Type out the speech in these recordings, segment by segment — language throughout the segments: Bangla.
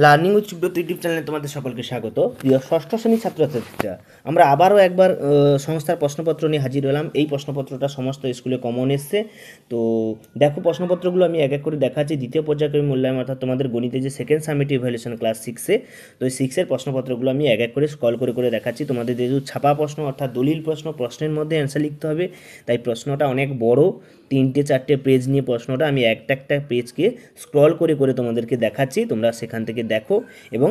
লার্নিং উইথ সুব্রত ইউটিউব চ্যানেলে তোমাদের সকলকে স্বাগত। প্রিয় ষষ্ঠ শ্রেণীর ছাত্রছাত্রীরা, আমরা আবারও একবার সংস্থার প্রশ্নপত্র নিয়ে হাজির হলাম। এই প্রশ্নপত্রটা সমস্ত স্কুলে কমন এসছে। তো দেখো, প্রশ্নপত্রগুলো আমি এক এক করে দেখাচ্ছি। দ্বিতীয় পর্যায়ক্রমিক মূল্যায়ন অর্থাৎ তোমাদের গণিতে যে সেকেন্ড সামেটিভ ইভ্যালুয়েশন ক্লাস 6-এ, তো এই 6-এর প্রশ্নপত্রগুলো আমি এক এক করে স্ক্রল করে করে দেখাচ্ছি। তোমাদের যেহেতু ছাপা প্রশ্ন অর্থাৎ দলিল প্রশ্ন, প্রশ্নের মধ্যে অ্যান্সার লিখতে হবে, তাই প্রশ্নটা অনেক বড়, 3-4 পেজ নিয়ে প্রশ্নটা আমি একটা একটা পেজকে স্ক্রল করে করে তোমাদেরকে দেখাচ্ছি। তোমরা সেখান থেকে দেখো এবং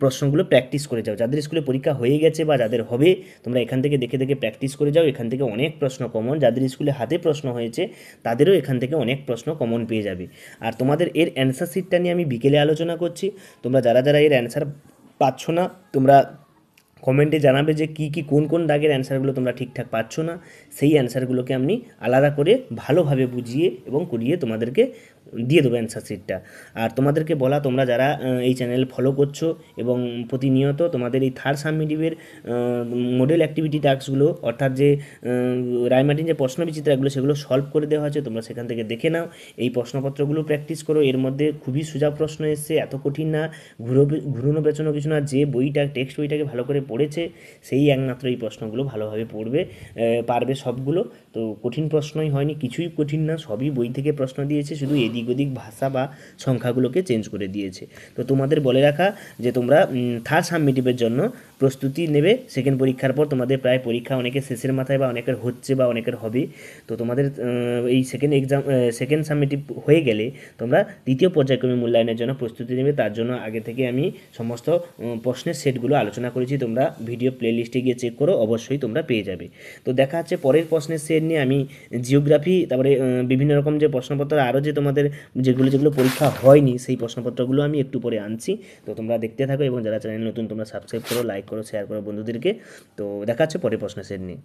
প্রশ্নগুলো প্র্যাকটিস করে যাও। যাদের স্কুলে পরীক্ষা হয়ে গেছে বা যাদের হবে, তোমরা এখান থেকে দেখে দেখে প্র্যাকটিস করে যাও। এখান থেকে অনেক প্রশ্ন কমন, যাদের স্কুলে হাতে প্রশ্ন হয়েছে তাদেরও এখান থেকে অনেক প্রশ্ন কমন পেয়ে যাবে। আর তোমাদের এর অ্যান্সার শিটটা নিয়ে আমি বিকেলে আলোচনা করছি। তোমরা যারা যারা এর অ্যান্সার পাচ্ছ না, তোমরা কমেন্টে জানাবে যে কী কী কোন কোন দাগের অ্যান্সারগুলো তোমরা ঠিকঠাক পাচ্ছ না। সেই অ্যান্সারগুলোকে আমি আলাদা করে ভালোভাবে বুঝিয়ে এবং করিয়ে তোমাদেরকে দিয়ে দেবো অ্যান্সার শিটটা। আর তোমাদেরকে বলা, তোমরা যারা এই চ্যানেল ফলো করছো এবং প্রতিনিয়ত তোমাদের এই থার্ড সাবমিটিভের মডেল অ্যাক্টিভিটি টাস্কগুলো অর্থাৎ যে রায়মার্টিন যে প্রশ্নবিচিত্রাগুলো সেগুলো সলভ করে দেওয়া হয়েছে, তোমরা সেখান থেকে দেখে নাও। এই প্রশ্নপত্রগুলো প্র্যাকটিস করো। এর মধ্যে খুবই সোজা প্রশ্ন এসছে, এত কঠিন না, ঘুরোনো পেছানো কিছু না। যে বইটা টেক্সট বইটাকে ভালো করে পড়েছে সেই একমাত্র এই প্রশ্নগুলো ভালোভাবে পড়বে, পারবে সবগুলো। তো কঠিন প্রশ্নই হয়নি, কিছুই কঠিন না, সবই বই থেকে প্রশ্ন দিয়েছে, শুধু এদিক ওদিক ভাষা বা সংখ্যাগুলোকে চেঞ্জ করে দিয়েছে। তো তোমাদের বলে রাখা যে তোমরা থার্ড সাবমিটিভের জন্য প্রস্তুতি নেবে। সেকেন্ড পরীক্ষার পর তোমাদের প্রায় পরীক্ষা অনেকের শেষের মাথায় বা অনেকের হচ্ছে বা অনেকের হবে। তো তোমাদের এই সেকেন্ড সাবমিটিভ হয়ে গেলে তোমরা দ্বিতীয় পর্যায়ক্রমিক মূল্যায়নের জন্য প্রস্তুতি নেবে। তার জন্য আগে থেকে আমি সমস্ত প্রশ্নের সেটগুলো আলোচনা করেছি, তোমরা ভিডিও প্লেলিস্টে গিয়ে চেক করো, অবশ্যই তোমরা পেয়ে যাবে। তো দেখা হচ্ছে পরের প্রশ্নের সেট নিয়ে। আমি জিওগ্রাফি, তারপরে বিভিন্ন রকম যে প্রশ্নপত্র আরও যে তোমাদের যেগুলো পরীক্ষা হয়নি সেই প্রশ্নপত্রগুলো আমি একটু পরে আনছি। তো তোমরা দেখতে থাকো এবং যারা চ্যানেল নতুন তোমরা সাবস্ক্রাইব করো, লাইক করো, শেয়ার করো বন্ধুদেরকে। তো দেখা হচ্ছে পরের প্রশ্নের সেট নিয়ে।